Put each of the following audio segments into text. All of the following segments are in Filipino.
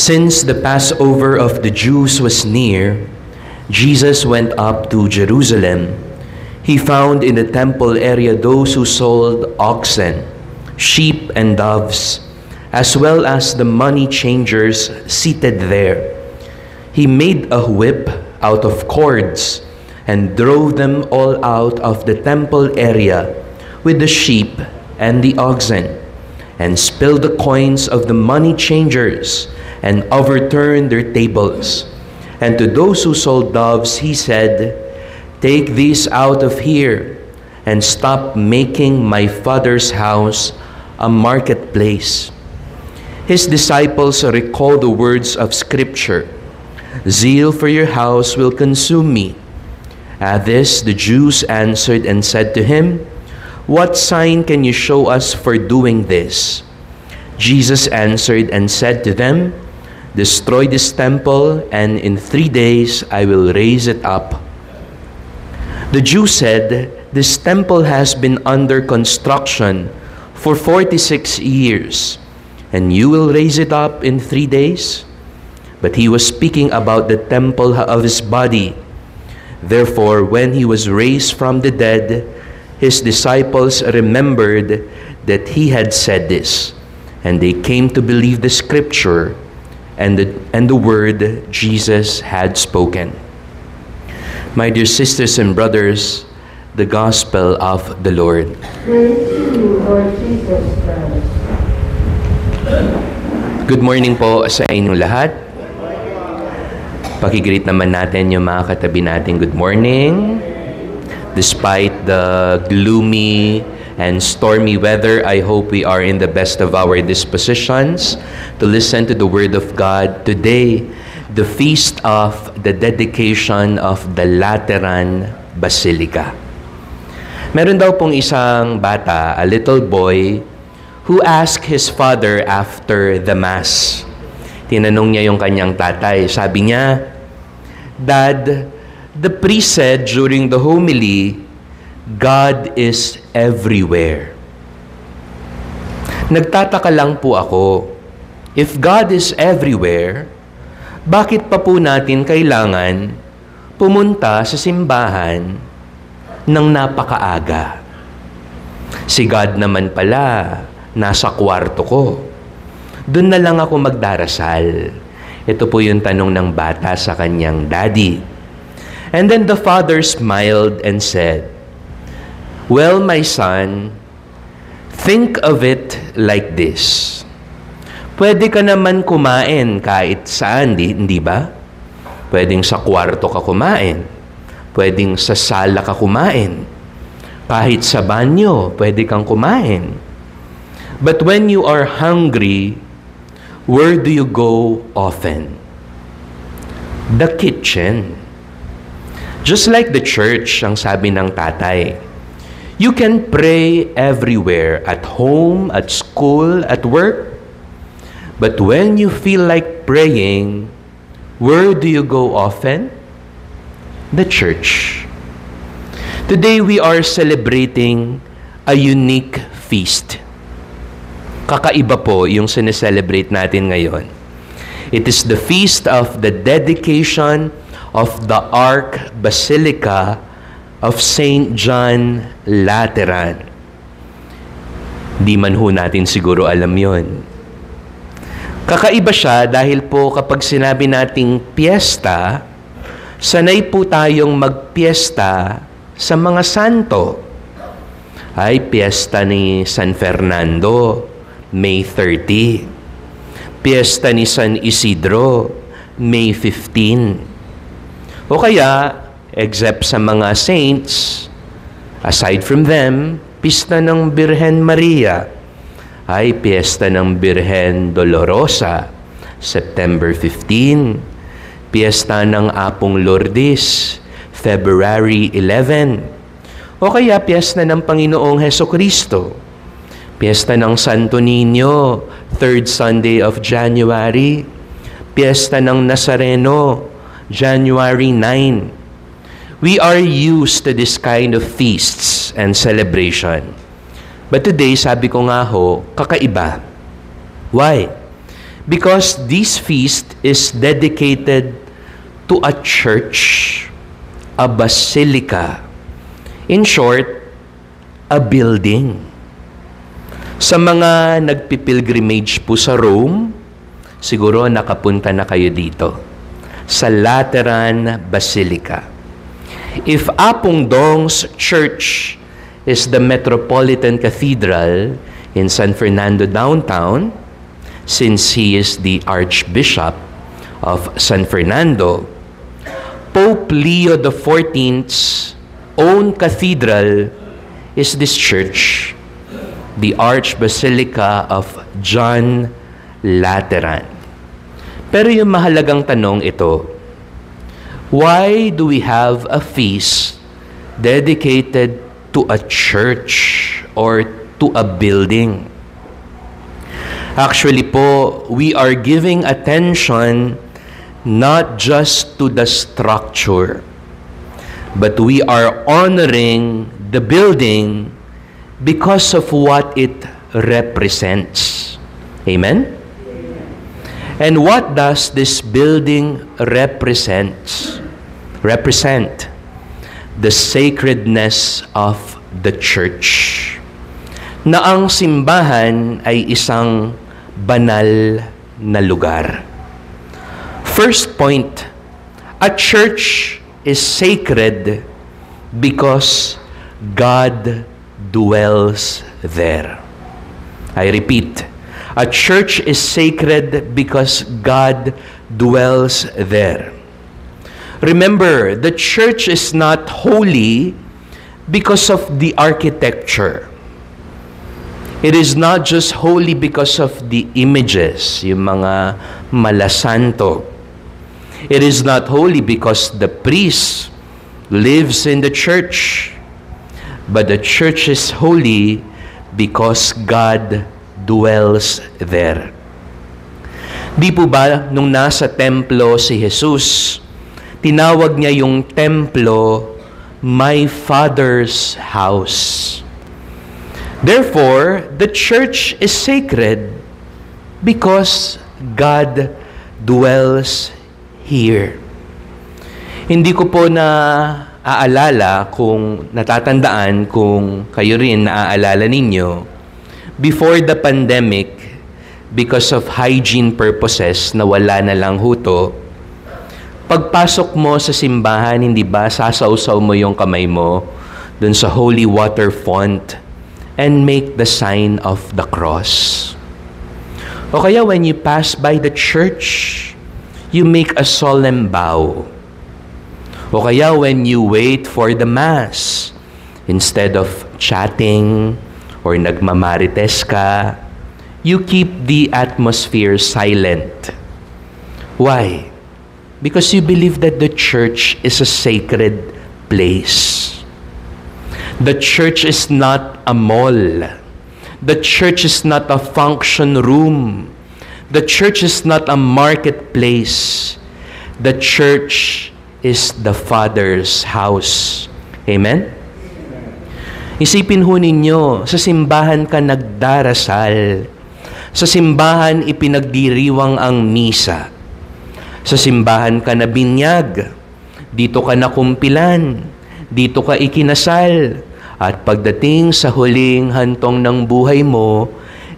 Since the Passover of the Jews was near, Jesus went up to Jerusalem. He found in the temple area those who sold oxen, sheep, and doves, as well as the money changers seated there. He made a whip out of cords and drove them all out of the temple area with the sheep and the oxen, and spilled the coins of the money changers and overturned their tables. And to those who sold doves, he said, "Take these out of here and stop making my Father's house a marketplace." His disciples recall the words of Scripture, "Zeal for your house will consume me." At this, the Jews answered and said to him, "What sign can you show us for doing this?" Jesus answered and said to them, "Destroy this temple, and in 3 days I will raise it up." The Jews said, "This temple has been under construction for 46 years, and you will raise it up in 3 days?" But he was speaking about the temple of his body. Therefore, when he was raised from the dead, his disciples remembered that he had said this, and they came to believe the Scripture and the word Jesus had spoken. My dear sisters and brothers, the Gospel of the Lord. Praise to you, Lord Jesus Christ. Good morning po sa inyong lahat. Pakigreet naman natin yung mga katabi natin. Good morning. Despite the gloomy and stormy weather, I hope we are in the best of our dispositions to listen to the Word of God. Today, the feast of the dedication of the Lateran Basilica. Meron daw pong isang bata, a little boy, who asked his father after the Mass. Tinanong niya yung kanyang tatay. Sabi niya, "Dad, the priest said during the homily, God is everywhere." Nagtataka lang po ako, if God is everywhere, bakit pa po natin kailangan pumunta sa simbahan ng napakaaga? Si God naman pala, nasa kwarto ko. Doon na lang ako magdarasal. Ito po yung tanong ng bata sa kanyang daddy. And then the father smiled and said, "Well, my son, think of it like this. Pwede ka naman kumain kahit saan, hindi ba? Pwedeng sa kwarto ka kumain. Pwedeng sa sala ka kumain. Kahit sa banyo, pwede kang kumain. But when you are hungry, where do you go often? The kitchen." Just like the church, ang sabi ng tatay, you can pray everywhere, at home, at school, at work. But when you feel like praying, where do you go often? The church. Today we are celebrating a unique feast. Kakaiba po yung sineselebrate natin ngayon. It is the feast of the dedication of the Archbasilica of St. John Lateran. Di man ho natin siguro alam yon. Kakaiba siya dahil po kapag sinabi nating piyesta, sanay po tayong magpiesta sa mga santo. Ay, piyesta ni San Fernando, May 30. Piyesta ni San Isidro, May 15. O kaya, except sa mga saints, aside from them, pista ng Birhen Maria, ay piyesta ng Birhen Dolorosa, September 15. Piyesta ng Apong Lourdes, February 11. O kaya piyesta ng Panginoong Hesukristo, piyesta ng Santo Niño, 3rd Sunday of January. Piyesta ng Nazareno, January 9. We are used to this kind of feasts and celebration. But today, sabi ko nga ho, kakaiba. Why? Because this feast is dedicated to a church, a basilica. In short, a building. Sa mga nagpipilgrimage po sa Rome, siguro nakapunta na kayo dito, sa Lateran Basilica. If Apong Dong's church is the Metropolitan Cathedral in San Fernando downtown, since he is the Archbishop of San Fernando, Pope Leo XIV's own cathedral is this church, the Archbasilica of John Lateran. Pero yung mahalagang tanong ito, why do we have a feast dedicated to a church or to a building? Actually po, we are giving attention not just to the structure, but we are honoring the building because of what it represents. Amen? And what does this building represent? The sacredness of the church. Na ang simbahan ay isang banal na lugar. First point, a church is sacred because God dwells there. I repeat, a church is sacred because God dwells there. Remember, the church is not holy because of the architecture. It is not just holy because of the images, yung mga malasanto. It is not holy because the priest lives in the church. But the church is holy because God dwells there. Di po ba nung nasa templo si Jesus, tinawag niya yung templo, my Father's house. Therefore, the church is sacred because God dwells here. Hindi ko po naaalala kung natatandaan kung kayo rin naaalala ninyo, before the pandemic, because of hygiene purposes, nawala na lang huto, pagpasok mo sa simbahan, hindi ba, sasawsaw mo yung kamay mo dun sa holy water font and make the sign of the cross. O kaya when you pass by the church, you make a solemn bow. O kaya when you wait for the Mass, instead of chatting or nagmamarites ka, you keep the atmosphere silent. Why? Because you believe that the church is a sacred place. The church is not a mall. The church is not a function room. The church is not a marketplace. The church is the Father's house. Amen? Isipin ho ninyo, sa simbahan ka nagdarasal. Sa simbahan ipinagdiriwang ang misa. Sa simbahan ka nabinyag. Dito ka nakumpilan. Dito ka ikinasal. At pagdating sa huling hantong ng buhay mo,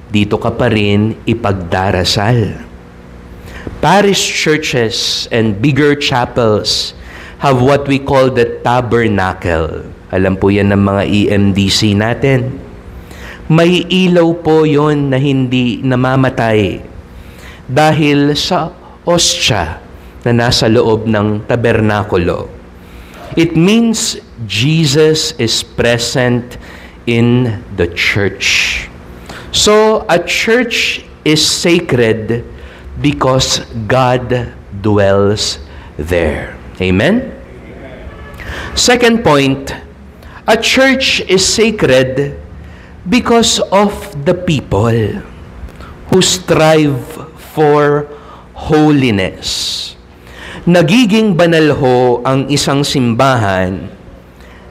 dito ka pa rin ipagdarasal. Parish churches and bigger chapels have what we call the tabernacle. Alam po yan ng mga EMDC natin. May ilaw po yon na hindi namamatay dahil sa ostya na nasa loob ng tabernakulo. It means Jesus is present in the church. So, a church is sacred because God dwells there. Amen? Second point, a church is sacred because of the people who strive for holiness. Nagiging banal ho ang isang simbahan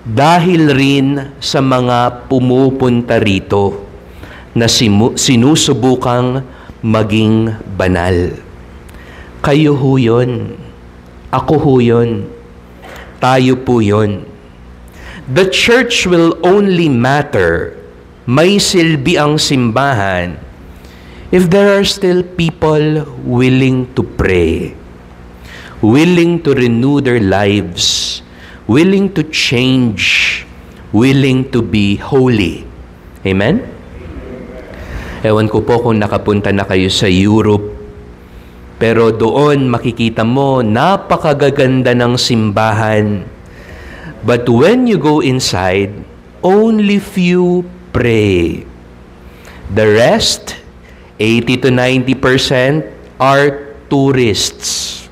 dahil rin sa mga pumupunta rito na sinusubukang maging banal. Kayo ho yun. Ako ho yun. Tayo po yun. The church will only matter, may silbi ang simbahan, if there are still people willing to pray, willing to renew their lives, willing to change, willing to be holy. Amen? Ewan ko po kung nakapunta na kayo sa Europe, pero doon makikita mo napakagaganda ng simbahan. But when you go inside, only few pray. The rest, 80 to 90%, are tourists.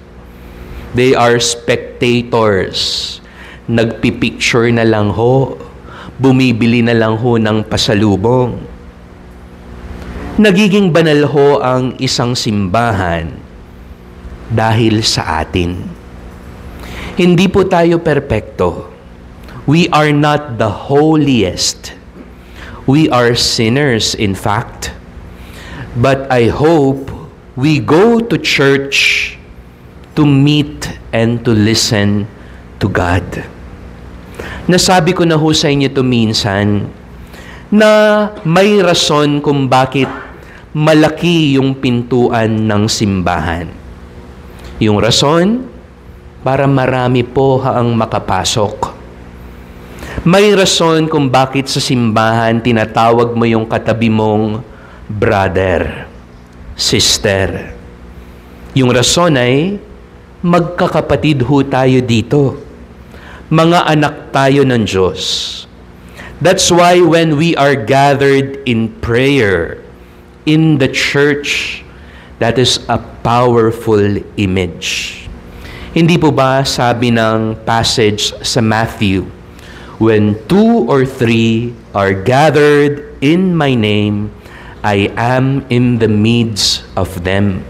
They are spectators. Nagpipicture na lang ho. Bumibili na lang ho ng pasalubong. Nagiging banal ho ang isang simbahan dahil sa atin. Hindi po tayo perpekto. We are not the holiest. We are sinners, in fact. But I hope we go to church to meet and to listen to God. Nasabi ko na ho sa inyo to minsan na may rason kung bakit malaki yung pintuan ng simbahan. Yung rason, para marami po ang makapasok. May rason kung bakit sa simbahan tinatawag mo yung katabi mong brother, sister. Yung rason ay magkakapatid ho tayo dito. Mga anak tayo ng Diyos. That's why when we are gathered in prayer in the church, that is a powerful image. Hindi po ba sabi ng passage sa Matthew, when 2 or 3 are gathered in my name, I am in the midst of them.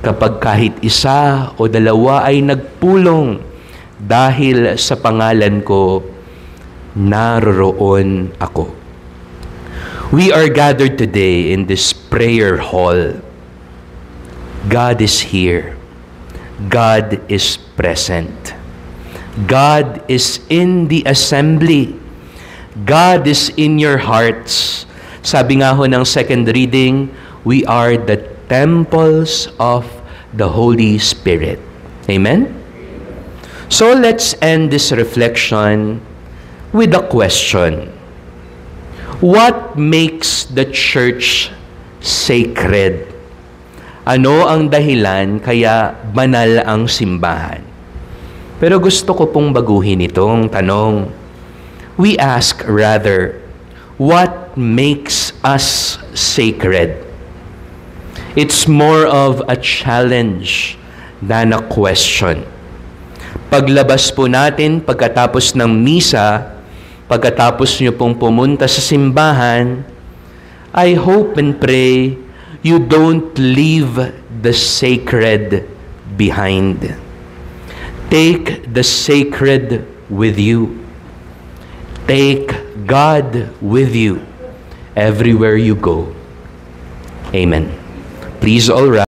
Kapag kahit isa o dalawa ay nagpulong dahil sa pangalan ko, naroroon ako. We are gathered today in this prayer hall. God is here. God is present. God is in the assembly. God is in your hearts. Sabi nga ho ng second reading, we are the temples of the Holy Spirit. Amen? So let's end this reflection with a question. What makes the church sacred? Ano ang dahilan kaya banal ang simbahan? Pero gusto ko pong baguhin itong tanong. We ask rather, what makes us sacred? It's more of a challenge than a question. Paglabas po natin, pagkatapos ng misa, pagkatapos nyo pong pumunta sa simbahan, I hope and pray you don't leave the sacred behind. Take the sacred with you. Take God with you everywhere you go. Amen. Please all rise.